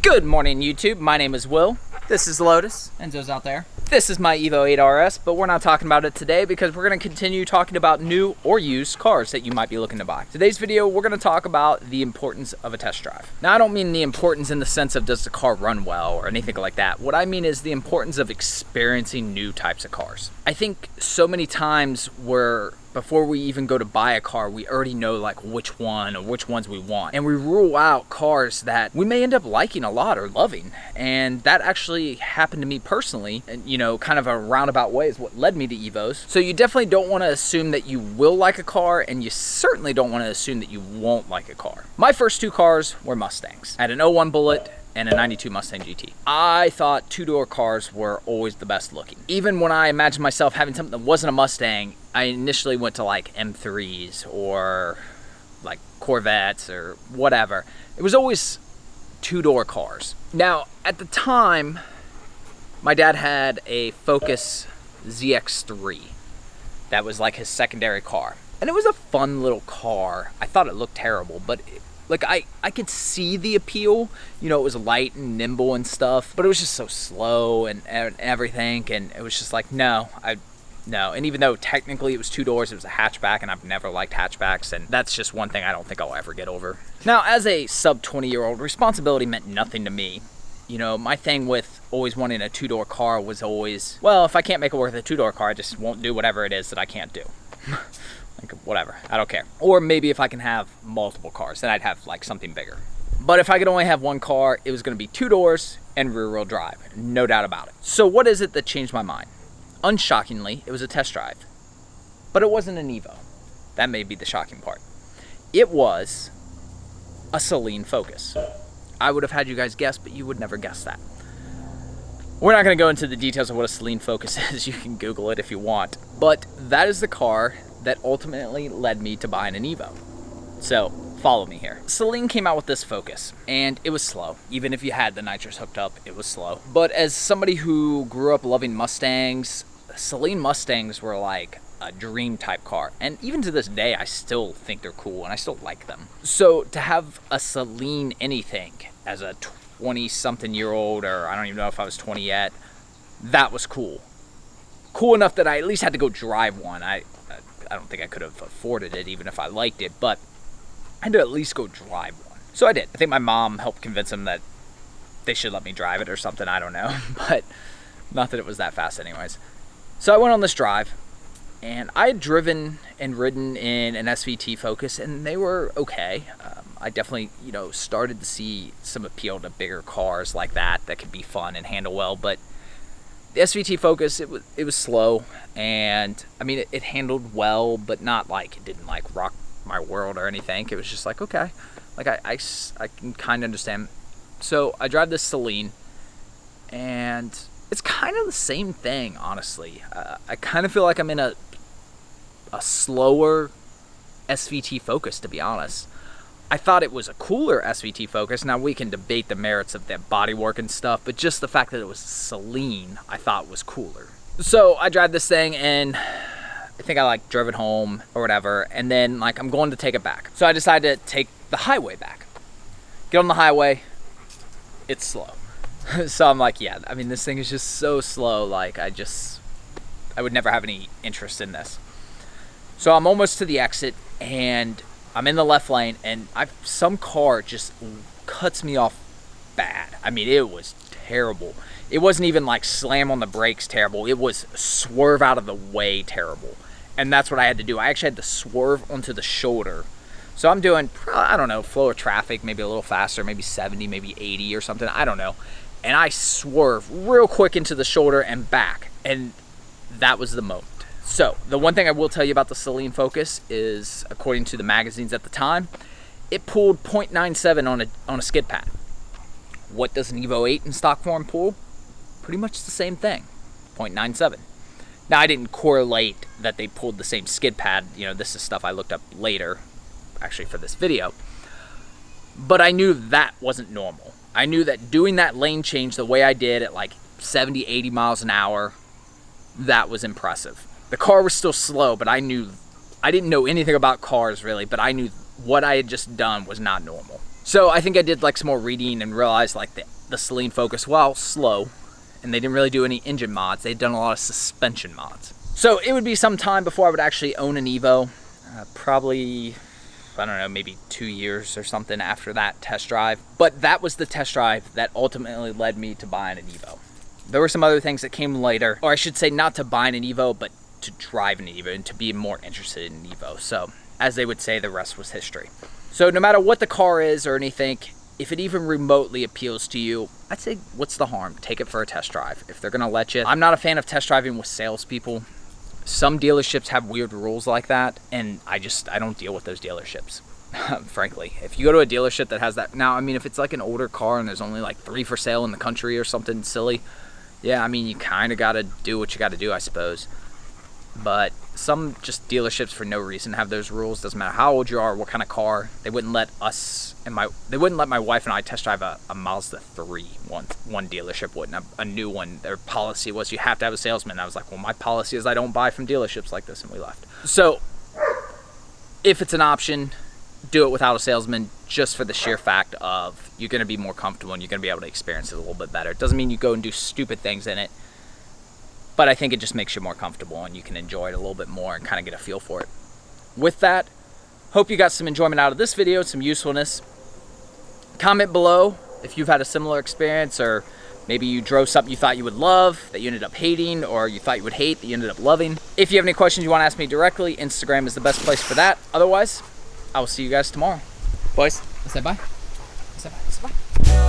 Good morning, YouTube. My name is Will. This is Lotus. Enzo's out there. This is my Evo 8RS, but we're not talking about it today because we're going to continue talking about new or used cars that you might be looking to buy. Today's video, we're going to talk about the importance of a test drive. Now, I don't mean the importance in the sense of does the car run well or anything like that. What I mean is the importance of experiencing new types of cars. I think so many times before we even go to buy a car, we already know like which one or which ones we want. And we rule out cars that we may end up liking a lot or loving. And that actually happened to me personally, and kind of a roundabout way is what led me to Evos. So you definitely don't want to assume that you will like a car, and you certainly don't want to assume that you won't like a car. My first two cars were Mustangs. I had an 01 Bullet and a 92 Mustang GT. I thought two-door cars were always the best looking. Even when I imagined myself having something that wasn't a Mustang, I initially went to like M3s or like Corvettes or whatever. It was always two-door cars. Now, at the time, my dad had a Focus ZX3. That was like his secondary car. And it was a fun little car. I thought it looked terrible, but I could see the appeal. It was light and nimble and stuff, but it was just so slow and everything, and it was just like, no. And even though technically it was two doors, it was a hatchback, and I've never liked hatchbacks, and that's just one thing I don't think I'll ever get over. Now, as a sub 20-year-old, responsibility meant nothing to me. My thing with always wanting a two-door car was always, well, if I can't make it work with a two-door car, I just won't do whatever it is that I can't do. Like, whatever, I don't care. Or maybe if I can have multiple cars, then I'd have like something bigger. But if I could only have one car, it was gonna be two doors and rear-wheel drive, no doubt about it. So what is it that changed my mind? Unshockingly, it was a test drive, but it wasn't an Evo. That may be the shocking part. It was a Celine Focus. I would have had you guys guess, but you would never guess that. We're not gonna go into the details of what a Celine Focus is. You can Google it if you want. But that is the car that ultimately led me to buying an Evo. So follow me here. Celine came out with this Focus, and it was slow. Even if you had the nitrous hooked up, it was slow. But as somebody who grew up loving Mustangs, Celine Mustangs were like a dream type car. And even to this day, I still think they're cool and I still like them. So to have a Celine anything as a 20-something year old, or I don't even know if I was 20 yet, that was cool. Cool enough that I at least had to go drive one. I don't think I could have afforded it even if I liked it, but I had to at least go drive one. So I did. I think my mom helped convince them that they should let me drive it or something, I don't know. But not that it was that fast anyways. So I went on this drive, and I had driven and ridden in an SVT Focus, and they were okay. I definitely, started to see some appeal to bigger cars like that could be fun and handle well, but the SVT Focus, it was slow, and I mean it handled well, but not like it didn't like rock my world or anything. It was just like, okay, like I can kind of understand. So I drive this Celine, and it's kind of the same thing, honestly. I kind of feel like I'm in a slower SVT Focus, to be honest. I thought it was a cooler SVT Focus. Now, we can debate the merits of that bodywork and stuff, but just the fact that it was Celine, I thought was cooler. So I drive this thing, and I think I drove it home or whatever, and then I'm going to take it back. So I decided to take the highway back. Get on the highway, it's slow. So I'm like, yeah, I mean, this thing is just so slow. I would never have any interest in this. So I'm almost to the exit, and I'm in the left lane, and some car just cuts me off bad. I mean, it was terrible. It wasn't even like slam on the brakes terrible. It was swerve out of the way terrible. And that's what I had to do. I actually had to swerve onto the shoulder. So I'm doing, I don't know, flow of traffic, maybe a little faster, maybe 70, maybe 80 or something. I don't know. And I swerve real quick into the shoulder and back. And that was the moment. So, the one thing I will tell you about the Celine Focus is, according to the magazines at the time, it pulled 0.97 on a skid pad. What does an Evo 8 in stock form pull? Pretty much the same thing, 0.97. Now, I didn't correlate that they pulled the same skid pad. This is stuff I looked up later, actually for this video. But I knew that wasn't normal. I knew that doing that lane change the way I did at 70, 80 miles an hour, that was impressive. The car was still slow, but I didn't know anything about cars really, but I knew what I had just done was not normal. So I think I did some more reading and realized the the Celine Focus, while slow, and they didn't really do any engine mods, they'd done a lot of suspension mods. So it would be some time before I would actually own an Evo, probably, I don't know, maybe 2 years or something after that test drive. But that was the test drive that ultimately led me to buying an Evo. There were some other things that came later, or I should say not to buying an Evo, but to drive an Evo and to be more interested in an Evo. So as they would say, the rest was history. So no matter what the car is or anything, if it even remotely appeals to you, I'd say what's the harm? Take it for a test drive if they're gonna let you. I'm not a fan of test driving with salespeople. Some dealerships have weird rules like that, and I don't deal with those dealerships. Frankly, if you go to a dealership that has that, now I mean if it's like an older car and there's only like 3 for sale in the country or something silly, yeah, I mean you kind of got to do what you got to do, I suppose. But some just dealerships for no reason have those rules. Doesn't matter how old you are, what kind of car. They wouldn't let us and they wouldn't let my wife and I test drive a Mazda 3. One dealership wouldn't. A new one. Their policy was you have to have a salesman. I was like, well, my policy is I don't buy from dealerships like this, and we left. So if it's an option, do it without a salesman, just for the sheer fact of you're going to be more comfortable and you're going to be able to experience it a little bit better. It doesn't mean you go and do stupid things in it, but I think it just makes you more comfortable and you can enjoy it a little bit more and kind of get a feel for it. With that, hope you got some enjoyment out of this video, some usefulness. Comment below if you've had a similar experience, or maybe you drove something you thought you would love that you ended up hating, or you thought you would hate that you ended up loving. If you have any questions you want to ask me directly, Instagram is the best place for that. Otherwise, I will see you guys tomorrow. Boys, I said bye. I said bye.